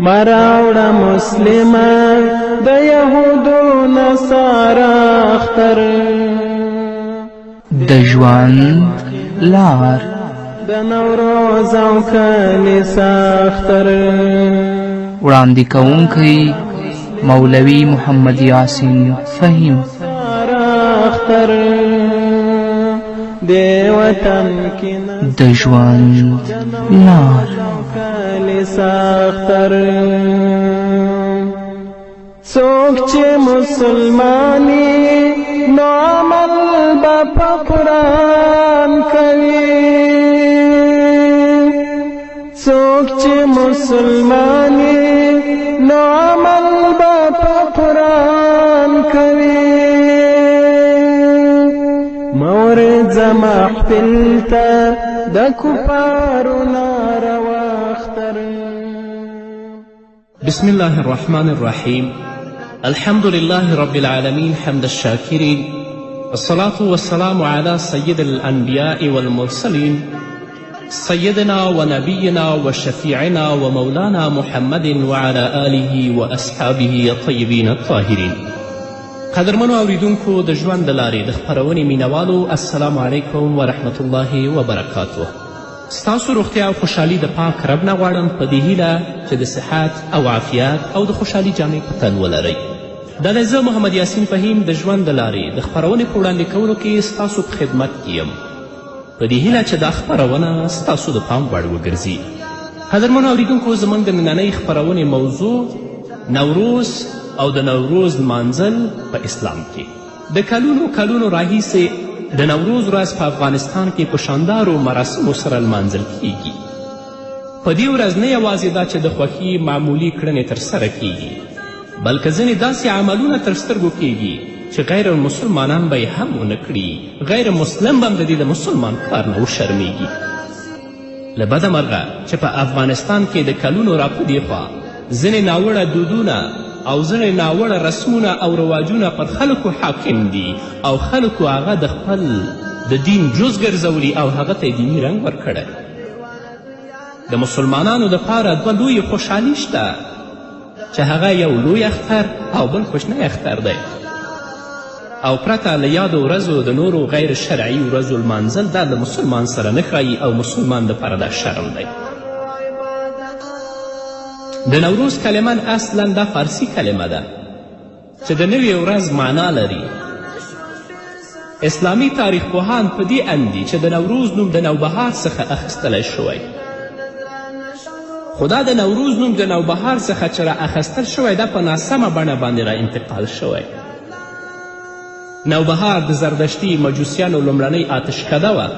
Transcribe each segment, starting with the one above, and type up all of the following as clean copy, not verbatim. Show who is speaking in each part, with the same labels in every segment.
Speaker 1: مراوړه مسلمان د یهودو نصارا اختر
Speaker 2: د ژوند لار
Speaker 1: د نوروز او کلیسا اختر
Speaker 2: وړاندې کوونکی مولوي محمد یاسین فهیم
Speaker 1: اختر د وطن کې
Speaker 2: د ژوند لار
Speaker 1: کلیسا اختر څوک چې مسلمانی نو عمل به په قرآن کوي څوک چې مسلمانی نو عمل به په قرآن کوي مورد محفل ته د کفارو ناروا اختر
Speaker 3: بسم الله الرحمن الرحيم الحمد لله رب العالمين حمد الشاكرين الصلاة والسلام على سيد الأنبياء والمرسلين سيدنا ونبينا وشفيعنا ومولانا محمد وعلى آله وأصحابه الطيبين الطاهرين قدرمنو اوریدونکو د ژوند د لارې د خپرونې مینوالو السلام علیکم ورحمت الله وبرکاتو ستاسو روغتیا او خوشحالي د پاک رب نه غواړم په دې هیله چې د صحت او عافیت او د خوشحالي جامې په تن ولرئ دا دی زه محمد یاسین فهیم د ژوند د لارې د خپرونې په وړاندې کولو کې ستاسو په خدمت کې یم په دې هیله چې دا خپرونه ستاسو د پام وړ وګرځي قدرمنو اوریدونکو زموږ د نننۍ خپرونې موضوع نوروز او د نوروز لمانځل په اسلام کې د کلونو راهیسې د نوروز ورځ په افغانستان کې په شاندارو مراسمو سره لمانځل کیږي په دې ورځ نه یوازې دا چې د خوښي معمولي کړنې ترسره کیږي بلکې ځینې داسې عملونه تر سترګو کیږي چې غیر مسلمانان به یې هم ونه کړي غیر مسلم به هم د دې د مسلمان کار نه وشرمیږي له بده مرغه چې په افغانستان کې د کلونو را په دې خوا ځینې ناوړه دودونه او ځینې ناوړه رسمونه او رواجونه پر خلکو حاکم دي او خلکو هغه د خپل د دین جز ګرځولي او هغه ته دیني رنګ ورکړی د مسلمانانو دپاره دوه لویې خوشحالي شته چې هغه یو لوی اختر او بل کوچنی اختر دی او پرته له یادو ورځو د نورو غیر شرعي ورځو لمانځل دا د مسلمان سره نه ښایي او مسلمان دپاره دا شرم دی د نوروز کلمه اصلا دا فارسی کلمه ده چې د نوې ورځ معنا لري اسلامي تاریخ پوهان په دې اند دي چې د نوروز نوم د نوبهار څخه اخیستلی شوی خو دا د نوروز نوم د نوبهار څخه چې را اخیستل شوی دا په ناسمه بڼه باندې را انتقال شوی نوبهار د زردشتي مجوسیانو لومړنۍ آتشکده وه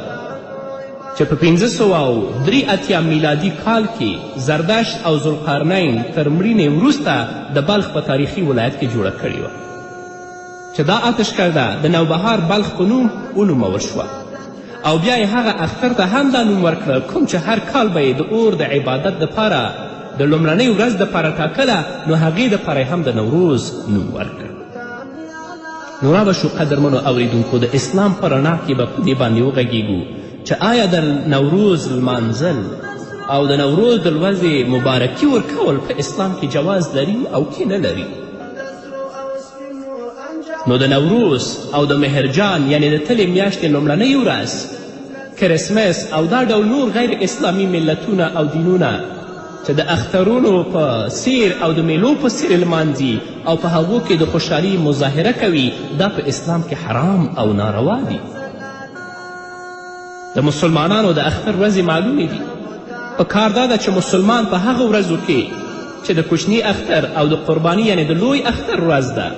Speaker 3: چې په 1583 میلادي کال کې زردشت او ذوالقرنین تر مړینې وروسته د بلخ په تاریخي ولایت کې جوړه کړې وه چې دا آتشکده د نوبهار بلخ په نوم ونومول شوه او بیا یې هغه اختر ته هم دا نوم ورکړه کوم چې هر کال به یې د اور د عبادت دپاره د لومړنۍ ورځ دپاره ټاکله نو هغې دپاره هم د نوروز نوم ورکړ نو را شو قدرمنو اوریدونکو د اسلام په رڼا کې به په دې باندې وغږیږو چې آیا د نوروز لمانځل او د نوروز د ورځې مبارکي ورکول په اسلام کې جواز لري او کې نه لري نو د نوروز او د مهرجان یعنی د تلې میاشتې لومړنۍ ورځ کرسمس او دا ډول نور غیر اسلامي ملتونه او دینونه چې د اخترونو په سیر او د میلو په سیر لمانځي او په هغو کې د خوشحالي مظاهره کوي دا په اسلام کې حرام او ناروا دي د مسلمانانو د اختر ورځې معلومې دي په کار دا ده چې مسلمان په هغه ورځو کې چې د کوچني اختر او د قرباني یعنی د لوی اختر ورځ ده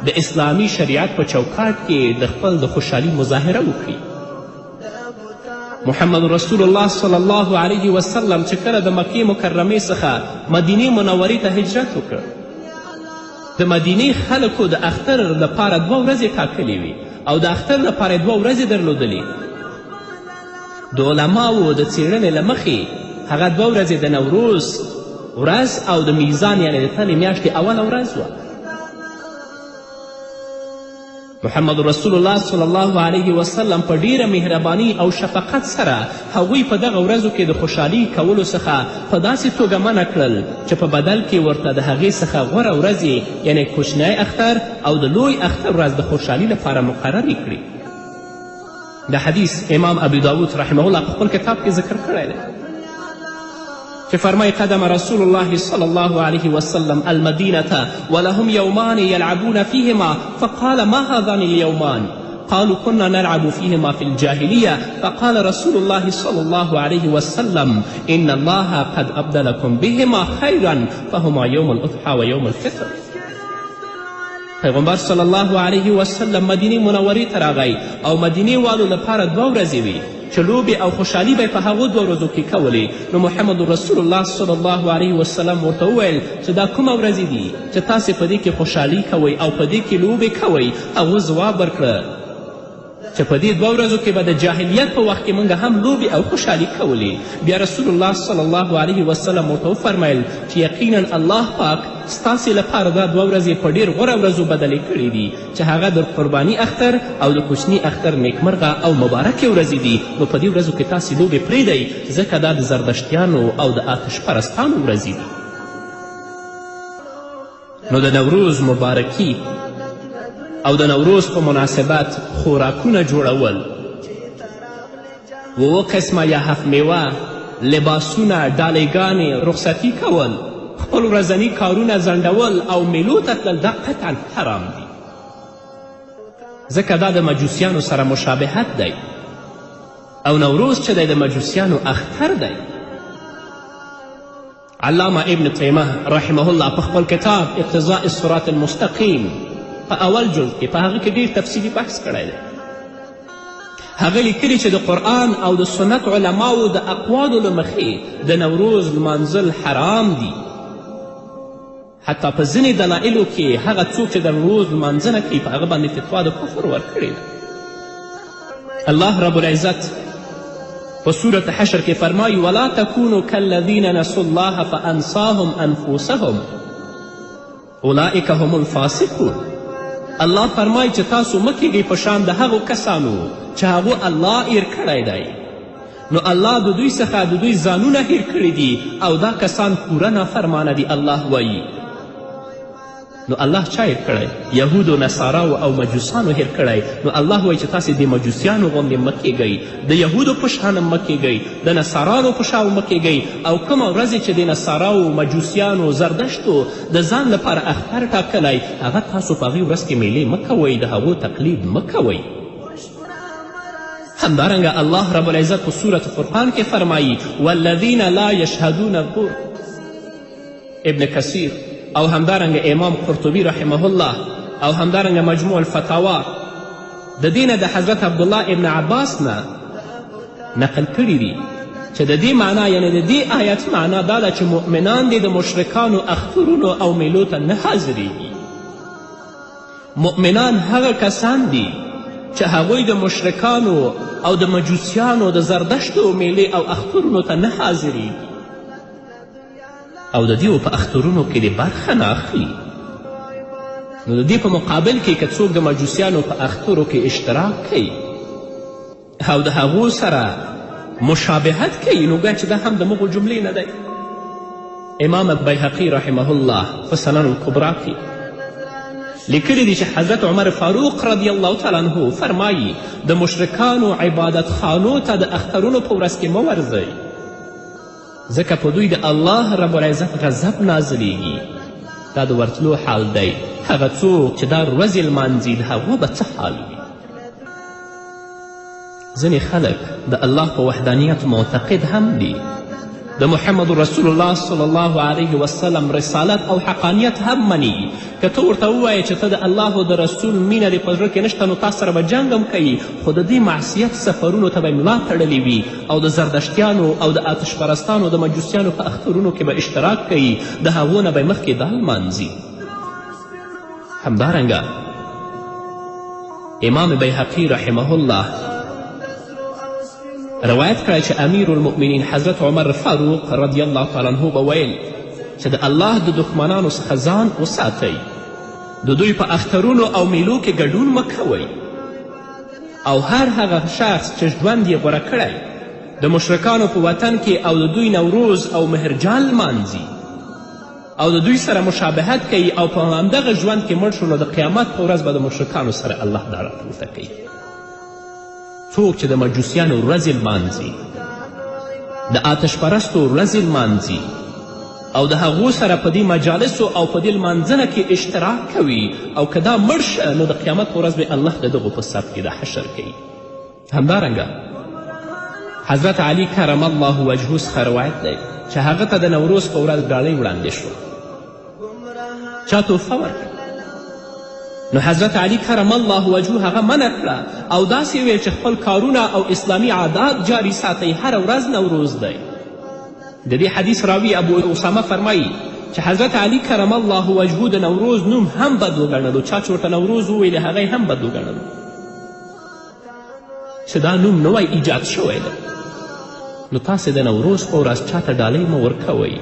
Speaker 3: د اسلامي شریعت په چوکاټ کې د خپل د خوشحالي مظاهره وکړي محمد رسول الله صلی الله علیه وسلم چې کله د مکې مکرمې څخه مدینې منورې ته هجرت وکړ د مدینې خلکو د اختر لپاره 2 ورځې ټاکلې وي او د اختر لپاره 2 ورځې درلودلې د علماو د څیړنې له مخې هغه 2 ورځې د نوروز ورځ او د میزان یعنې د تلې میاشتې اوله ورځ وه محمد رسول الله صلی الله علیه وسلم په ډیره مهرباني او شفقت سره هغوی په دغه ورځو کې د خوشحالي کولو څخه په داسې توګه منع کړل چې په بدل کې ورته د هغې څخه غوره ورځې یعنی کوچنی اختر او د لوی اختر ورځ د خوشحالي لپاره مقررې کړي. د حدیث امام ابو داود رحمه الله په خپل کتاب کې ذکر کړی دی چې فرمای قدم رسول الله صلی الله علیه وسلم المدینة ولهم یومان یلعبون فیهما فقال ما هذان اليومان قالوا كنا نلعب فيهما في الجاهلية فقال رسول الله صلى الله عليه وسلم إن الله قد أبدلكم بهما خيرا فهما يوم الأضحى ويوم الفطر. پیغمبر صلی الله علیه وسلم مدینې منورې ته راغی او مدینې والو لپاره 2 ورځې وي چې لوبې او خوشحالي به په هغو 2 ورځو کې کولې. نو محمد رسول الله صلی الله علیه وسلم ورته وویل چې دا کومه ورځې دي چې تاسې په دې کې خوشحالي کوئ او په دې کې لوبې کوئ؟ هغو ځواب ورکړه چې په دې 2 ورځو کې به د جاهلیت په وخت کې موږ هم لوبې او خوشحالي کولې. بیا رسول الله صلی الله علیه وسلم ورته وفرمیل چې یقینا الله پاک ستاسې لپاره دا 2 ورځې په ډېر غوره ورځو بدلې کړي دي چې هغه د قرباني اختر او د کوچني اختر نیکمرغه او مبارکې ورځې دي. نو په دې ورځو کې تاسې لوبې پرېږدئ ځکه دا د زردشتیانو او د آتش پرستانو ورځې دي. نو د نوروز مبارکي او د نوروز په مناسبت خوراکونه جوړول، 7 قسمه یا 7 میوه، لباسونه، ډالېګانې، رخصتي کول، خپل ورځني کارونه ځنډول او میلو ته تلل دا قطعا حرام دي ځکه دا د مجوسیانو سره مشابهت دی او نوروز چې دی د مجوسیانو اختر دی. علامه ابن تیمه رحمه الله په خپل کتاب اقتضاء الصراط المستقیم په اول جلد کې په هغه کې ډېر تفصیلي بحث کړی دی. هغه لیکلي چې د قرآن او د سنت علماو د اقوالو له مخې د نوروز لمانځل حرام دي. حتی په ځینې دلایلو کې هغه څوک چې د نوروز لمانځنه کوي په هغه باندې فتوا د کفر ورکړې ده. الله رب العزت په سورة حشر کې فرمایي ولا تکونوا کالذین نسوا الله فانساهم انفسهم اولئک هم الفاسقون. الله فرمایي چې تاسو مه کیږئ په شان د هغو کسانو چې هغو الله هیر کړی دی. نو الله د دوی څخه د دوی ځانونه هیر کړي دي او دا کسان پوره نافرمانه دي. الله وایي نو الله چا هیر کړی؟ یهودو، نصاراو او مجوسانو هیر کړی. نو الله وایي چې تاسې د مجوسیانو غوندې مه کیږئ، د یهودو په شان مه کیږئ، د نصارانو په شان مه کیږئ. او کومه ورځې چې د نصاراو، مجوسیانو، زردشتو د ځان لپاره اختر ټاکلی هغه تاسو په هغې ورځ کې میلې مه کوئ، د هغو تقلید مه کوئ. همدارنګه الله رب العزت په سورة فرقان کې فرمایي والذین لا یشهدون الزور. ابن کثیر او همدارنګه امام قرطبي رحمه الله او همدارنګه مجموع الفتاوا د دې نه د حضرت عبدالله ابن عباس نه نقل کړي دي چې د دې معنا یعنی د دې آیت معنا دا ده چې مؤمنان دې د مشرکانو اخترونو او میلو ته نه حاضریږي. مؤمنان هغه کسان دي چې هغوی د مشرکانو او د مجوسیانو د زردشتو میلې او اخترونو ته نه حاضریږي او د دیو په اخترونو کې د برخه نه اخلي. نو د دې په مقابل کې که څوک د مجوسیانو په اخترو کې اشتراک کوي او د هغو سره مشابهت کوي نو ګویا چې دا هم د مغو جملې نه دی. امام بیهقي رحمه الله په سنن الکبرا کې لیکلی دی چې حضرت عمر فاروق رضی الله تعالی عنه فرمایي د مشرکانو عبادت خانو ته د اخترونو په ورځ کې مه ورځئ ځکه په دوی د الله رب العزت غضب نازلیږي. دا د ورتلو حال دی. هغه څوک چې دا ورځې لمانځي د هغو به څه حال وي؟ ځینې خلک د الله په وحدانیت معتقد هم دي، د محمد رسول الله صلی الله علیه وسلم رسالت او حقانیت هم مني. که ته ورته ووایې چې ته د الله او د رسول مینه دې په زړه کې نشته نو تا سره به جنګ هم کوي، خو د دې معصیت سفرونو ته به ملا تړلې وي او د زردشتیانو او د آتش پرستانو د مجوسیانو په اخترونو کې به اشتراک کوي، د هغو نه به مخکې دا لمانځي. همدارنګه امام بیهقي رحمه الله روایت کړی چې امیر المؤمنین حضرت عمر فاروق رضی الله تعالی عنه به ویل چې د الله د دښمنانو څخه ځان وساتئ د دوی په اخترونو او میلو کې ګډون مه کوئ او هر هغه شخص چې ژوند یې غوره کړی د مشرکانو په وطن کې او د دوی نوروز او مهرجان لمانځي او د دوی سره مشابهت کوي او په همدغه ژوند کې مړ شو نو د قیامت په ورځ به د مشرکانو سره الله دا راپورته کوي. څوک چې د مجوسیانو ورځې لمانځي د آتش پرستو ورځې لمانځي او د هغو سره په دې مجالسو او په دې لمانځنه کې اشتراک کوي او که دا مړ شه نو د قیامت په ورځ به الله د دغو په صف کې د حشر کوي. همدارنګه حضرت علی کرم الله وجهه څخه روایت دی چې هغه ته د نوروز په ورځ ډالۍ وړاندې شوه، چا تحفه ورکړه نو حضرت علی کرم الله وجهه هغه منع کړه او داسې ویل چې خپل کارونه او اسلامي عادات جاری ساتئ، هره ورځ نوروز دی. د دې حدیث راوی ابو اسامه فرمایي چې حضرت علی کرم الله وجهه د نوروز نوم هم بد وګڼلو، چا چې ورته نوروز وویلې هغه هم بد وګڼلو چې دا نوم نوی ایجاد شوی دی. نو تاسې د نوروز په ورځ چاته ډالۍ مه ورکوئ،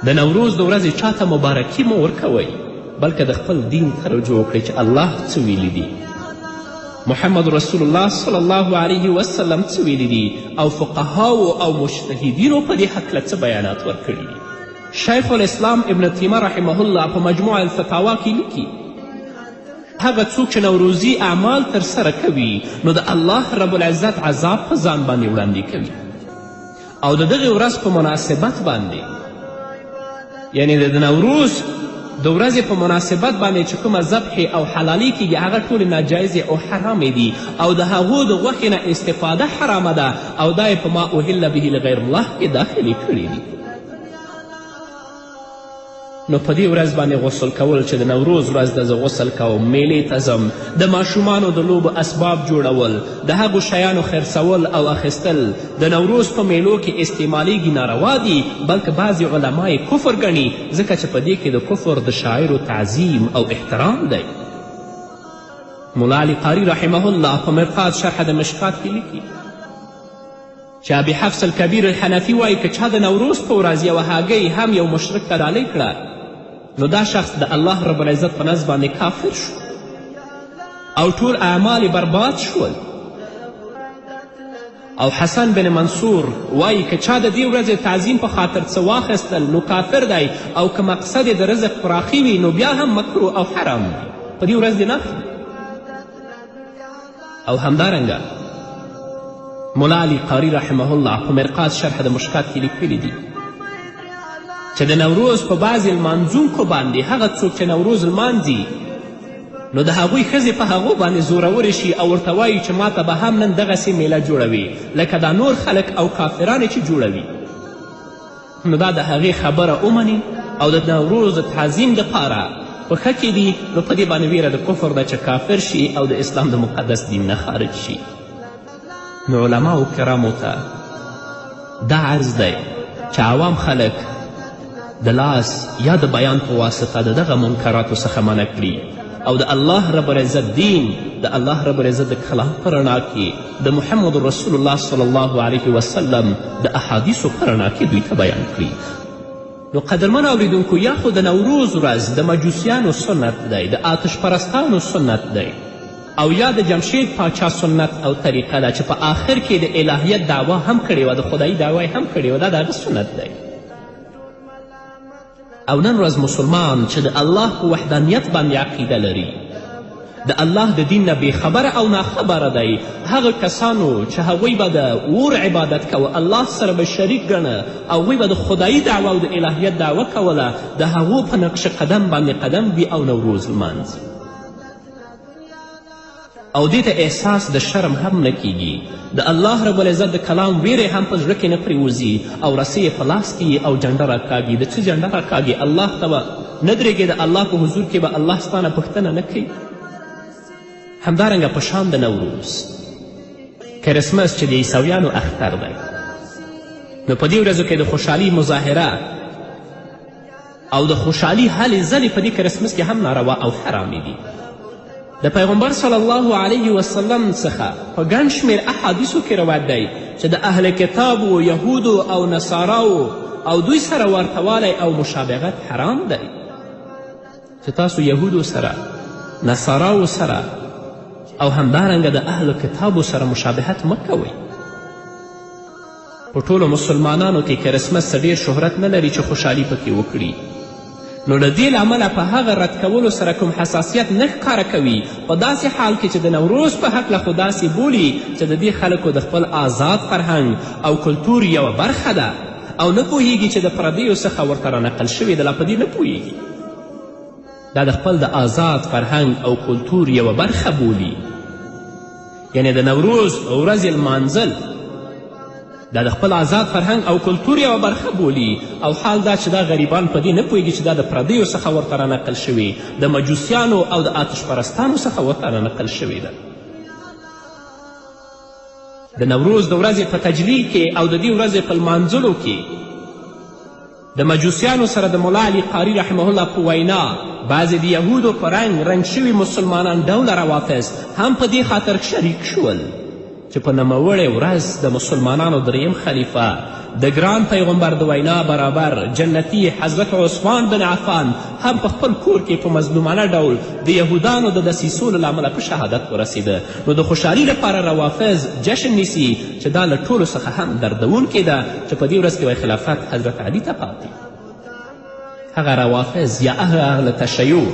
Speaker 3: د نوروز د ورځې چاته مبارکي مه ورکوئ، بلکې د خپل دین توجه وکړئ چې الله څه ویلي دي، محمد رسول الله صلی الله علیه وسلم څه ویلي دي او فقهاو او مجتهدینو په دې هکله څه بیانات ورکړي دي. شیخ الاسلام ابن تیمه رحمه الله په مجموع الفتاوا کې لیکي هغه څوک چې نوروزي اعمال ترسره کوي نو د الله رب العزت عذاب په ځان باندې وړاندې کوي او د دغې ورځ په مناسبت باندې یعنی د نوروز د ورځې په مناسبت باندې چې کومه ذبحې او حلالي کیږي هغه ټولې ناجایزې او حرامې دي او د هغو د غوښې نه استفاده حرامه ده او دا یې په ما اهل به لغیر الله کې داخلي کړي دي. نو په دې ورځ باندې غسل کول چې د نوروز ورځ ده زه غسل کوم، میلې ته ځم، د ماشومانو د لوبو اسباب جوړول، د هغو شیانو خرڅول او اخیستل د نوروز په میلو کې استعمالیږي ناروا دي، بلکې بعضې علما یې کفر ګڼي ځکه چې په دې کې د کفر د شاعرو تعظیم او احترام دی. ملا علی قاری رحمه الله په مرقات شرح د مشکات کې لیکي چې ابي حفص الکبیر الحنفي وایي که چا د نوروز په ورځ یوه هګۍ هم یو مشرک ته ډالۍ کړه نو دا شخص د الله رب العزت په نزد باندې کافر شو او ټول اعمال برباد شول. او حسن بن منصور وایي که چا د دې ورځې تعظیم په خاطر څه واخیستل نو کافر دی او که مقصد د رزق پراخي وي نو بیا هم مکروه او حرام دی، په دې ورځ دې نه اخلي. او همدارنګه ملا علی قاری رحمه الله په مرقات شرح د مشکات کې لیکلي دي چې د نوروز په بعضې لمانځونکو باندې هغه څوک چې نوروز لمانځي نو د هغوی ښځې په هغو باندې زورورې شي او ورته وایي چې ما ته به هم نن دغسې میله جوړوي لکه دا نور خلک او کافرانې چې جوړوي. نو دا د هغې خبره ومني او د نوروز د تعظیم دپاره په ښه کې دي نو په دې باندې ویره د کفر ده چې کافر شي او د اسلام د مقدس دین نه خارج شي. نو علماو کرامو ته دا عرض دی چې عوام خلک د لاس یا د بیان په واسطه د دغه منکراتو څخه منع کړي او د الله رب العزت دین د الله رب العزت د کلام په رڼا کې د محمد رسول الله صلی الله علیه وسلم د احادیثو په رڼا کې دوی ته بیان کړي. نو قدرمن اوریدونکو یا خو د نوروز ورځ د مجوسیانو سنت دی، د آتش پرستانو سنت دی او یا د جمشید پاچا سنت او طریقه ده چې په آخر کې د الهیت دعوا هم کړې وه، د خدایي دعوا هم کړې وه، دا د هغه سنت دی. او نن ورځ مسلمان چې د الله په وحدانیت باندې عقیده لري، د الله د دین نه بېخبره او ناخبره دی، هغه کسانو چې هغوی به د اور عبادت کوه، الله سره به شریک ګڼه او هغوی به د خدایي دعوا او د الهیت دعوه کوله، د هغو په نقش قدم باندې قدم وي او نوروز لمانځي او دې ته احساس د شرم هم نه کیږي. د الله رب العزت د کلام ویرې هم په زړه کې نه پرېوځي او رسۍ یې په لاس کې او جنډه راکاږي. د څه جنډه راکاږي؟ الله ته به نه درېږې، د الله په حضور کې به الله ستانه پوښتنه نه کوي. همدارنګه په شان د نوروز کرسمس چې د عیسویانو اختر دی، نو په دې ورځو کې د خوشحالي مظاهره او د خوشحالي هلې ځلې په دې کرسمس کې هم ناروا او حرامې دي. د پیغمبر صلی الله علیه وسلم څخه په ګڼ شمېر احادیثو کې روایت دی چې د اهل کتابو، یهودو او نصاراو او دوی سره ورته والی او مشابهت حرام دی. چې تاسو یهودو سره نصاراو سره او همدارنګه د اهل کتابو سره مشابهت مه کوئ. په ټولو مسلمانانو کې کرسمس څه ډېر شهرت نه لري چې خوشحالي پکې وکړي، نو له دې له امله په هغه رد کولو سره کوم حساسیت نه ښکاره کوي، په داسې حال کې چې د نوروز په هکله خو داسې بولي چې د دې خلکو د خپل آزاد فرهنګ او کلتور یوه برخه ده او نه پوهیږي چې د پردیو څخه ورته رانقل شوې ده، لا په دې نه پوهیږي. دا د خپل د آزاد فرهنګ او کلتور یوه برخه بولي، یعنی د نوروز ورځې لمانځل دا د خپل آزاد فرهنګ او کلتور یوه برخه بولي، او حال دا چې دا غریبان په دې نه پوهیږي چې دا د پردیو څخه ورته رانقل شوي، د مجوسیانو او د آتش پرستانو څخه ورته رانقل شوې ده. د نوروز د ورځې په تجلیل کې او د دې ورځې په لمانځلو کې د مجوسیانو سره د ملا علي قاري رحمه الله په وینا بعضې د یهودو په رنګ شوي مسلمانان ډوله روافظ هم په دې خاطر شریک شول چې په نوموړې ورځ د مسلمانانو دریم خلیفه د ګران پیغمبر د وینا برابر جنتی حضرت عثمان بن عفان هم په خپل کور کې په مظلومانه ډول د یهودانو د دسیسو له امله په شهادت ورسېده. نو د خوشحالي لپاره روافظ جشن نیسي چې دا له ټولو څخه هم دردونکې ده چې په دې ورځ کې وایي خلافت حضرت علي ته پاتې. هغه روافظ یا اهل تشیع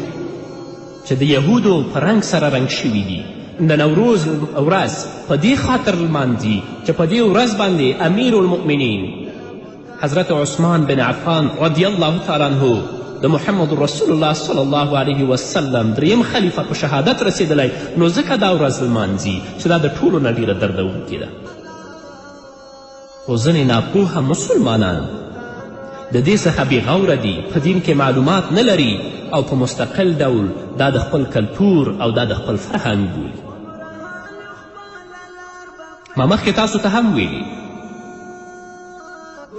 Speaker 3: چې د یهودو په رنګ سره رنګ شوي دي د نوروز ورځ په دې خاطر لمانځي چې په دې ورځ باندې امیر المؤمنین حضرت عثمان بن عفان رضی الله تعالی عنه د محمد رسول الله صلی الله علیه وسلم دریم خلیفه په شهادت رسېدلی، نو ځکه دا ورځ لمانځي چې دا د ټولو نه ډېره دردونکې ده. خو ځینې ناپوهه مسلمانان د دې څخه بېغوره دي، په دین کې معلومات نه لري او په مستقل ډول دا د خپل کلتور او دا د خپل فرهنګ بولي. ما مخکې تاسو ته هم ویلي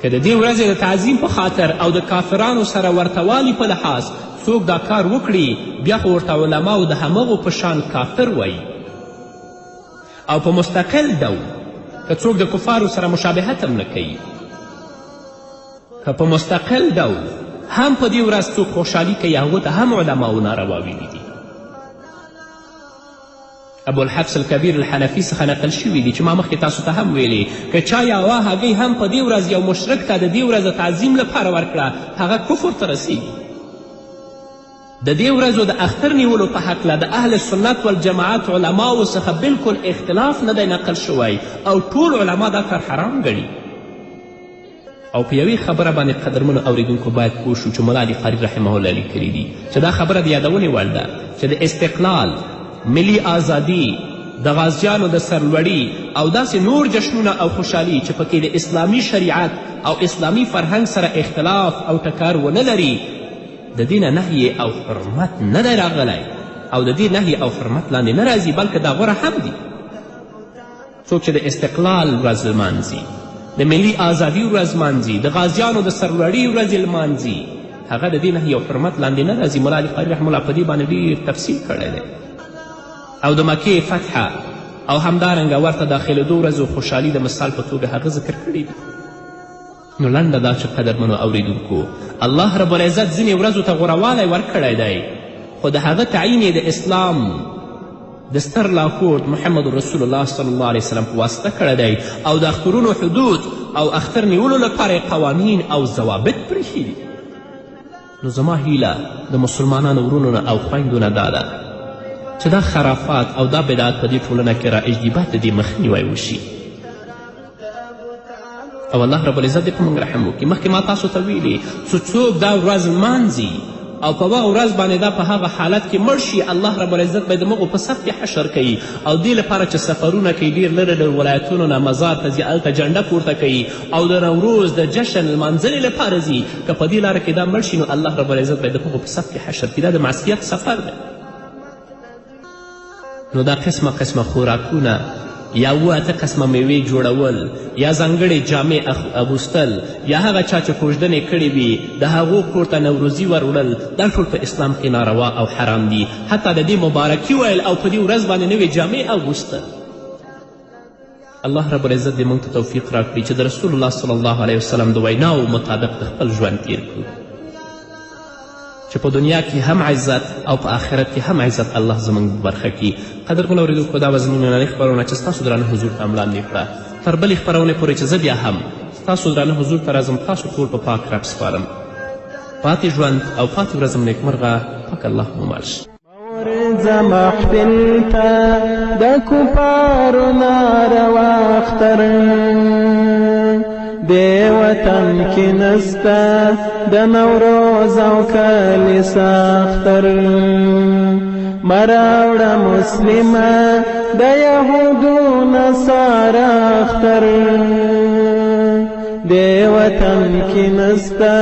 Speaker 3: که د دې ورځې د تعظیم په خاطر او د کافرانو سره ورتوالي په لحاظ څوک دا کار وکړي، بیا خو ورته علماو د همغو په شان کافر وایي، او په مستقل ډول که څوک د کفارو سره مشابهت هم نه کوي، که په مستقل ډول هم په دې ورځ څوک خوشحالي کوي، هغو ته هم علماو ناروا ویلي دي. ابوالحبس الکبیر الحنفي څخه نقل شوي دي چې ما مخکې تاسو ته هم ویلي که چا یوه هګۍ هم په دې ورځ یو مشرک ته د دې ورځ د تعظیم لپاره ورکړه، هغه کفر ته رسیږي. د دې ورځو د اختر نیولو په هکله د اهل سنت والجماعت علماو څخه بلکل اختلاف نه دی نقل شوی او ټول علما دا کار حرام ګڼي. او په یوې خبره باندې قدرمنو اوریدونکو باید پوه شو چې ملا علي قاري رحمه الله لیکلي دي چې دا خبره د یادونې وړ ده چې د استقلال، ملي آزادي، د غازیانو د سرلوړي او داسې نور جشنونه او خوشحالي چې پکې د اسلامي شریعت او اسلامي فرهنګ سره اختلاف او ټکر ونه لري، د دې نه نهی او حرمت نه دی راغلی او د دې نهی او حرمت لاندې نه راځي، بلکې دا غوره هم دي. څوک چې د استقلال ورځ لمانځي، د ملي آزادي ورځ لمانځي، د غازیانو د سرلوړي ورځې لمانځي، هغه د دې نهی او حرمت لاندې نه راځي. ملا علي قاري رحمه الله په دې باندې ډېر تفصیل کړی دی او د مکې فتحه او همدارنګه ورته داخلېدو ورځو خوشحالي د مثال په توګه هغه ذکر کړي دي. نو لنډه دا چې قدرمنو اوریدونکو الله رب العزت ځینې ورځو ته غوروالی ورکړی دی، خو د هغه تعیین یې د اسلام د ستر لاهوت محمد رسول الله صلی الله علیه وسلم په واسطه کړی دی او د اخترونو حدود او اختر نیولو لپاره قوانین او ضوابط پرېښي دي. نو زما هیله د مسلمانانو ورونو نه او خویندو نه دا ده چې دا خرافات او دا بدعات په دې ټولنه کې رایج دي، باید د دې مخنیوی وشي او الله رب العزت دې په موږ رحم وکړي. مخکې ما تاسو ته ویلي څوک دا ورځ لمانځي او په هغه ورځ باندې دا په هغه حالت کې مړ شي، الله رب العزت به د مغو په صف کې حشر کوي او دې لپاره چې سفرونه کوي ډېر لرې لرې ولایتونو نه مزار ته ځي، هلته جنډه پورته کوي او د نوروز د جشن لمانځنې لپاره ځي، که په دې لاره کې دا مړ شي نو الله رب العزت به د مغو په صف کې حشر کوي. دا د معصیت سفر دی. نو دا قسمه خوراکونه یا 8 قسمه میوې جوړول یا ځانګړې جامې اغوستل یا هغه چا چې کوژدنې کړې وي د هغو کور ته نوروزي وروړل، دا ټول په اسلام کې ناروا او حرام دي. حتی د دې مبارکي ویل او په دې ورځ باندې نوې جامې اغوستل. الله رب العزت دې موږ ته توفیق راکړي چې د رسول الله صلی الله علیه وسلم د ویناو مطابق د خپل ژوند تیر کړو. چې په دنیا کې هم عزت او په آخرت کې هم عزت الله زموږ برخه کړي. قدرمنو اورېدونکو دا به زموږ نننۍ خپرونه چې ستاسو درانه حضور ته هم وړاندې کړه. تر بلې خپرونې پورې چې زه بیا هم ستاسو درانه حضور ته راځم، تاسو ټول په پاک رب سپارم. پاتې ژوند او پاتې ورځم نیکمرغه، پاک الله مو مل شي.
Speaker 1: مورځه محفل ته د کفارو ناروا اختر دې وطن کې نسته د نوروز او کلیسا اختر مراوړه مسلمه د یهودو نصارا اختر دې وطن کې نسته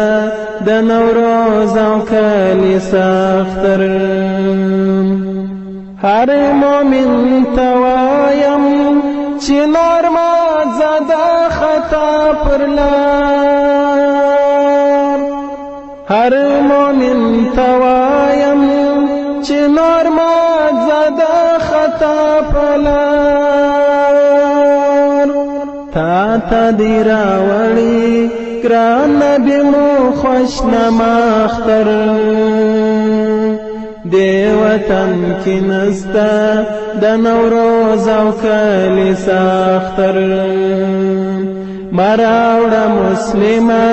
Speaker 1: د نوروز او کلیسا اختر هر مومن ته وایم چې نور ما زده خطا پر لار هر مومن ته وایم چې نور ما زده خطا پر لار تا ته دې راوړي ګران نبي مو خوشنما اختر دې وطن کې نسته د نوروز او کلیسا اختر مراوړه مسلمه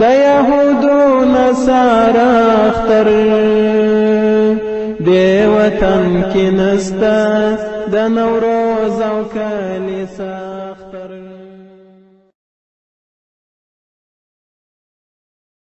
Speaker 1: د یهودو نصارا اختر دې وطن کې نسته د نوروز او کلیسا اختر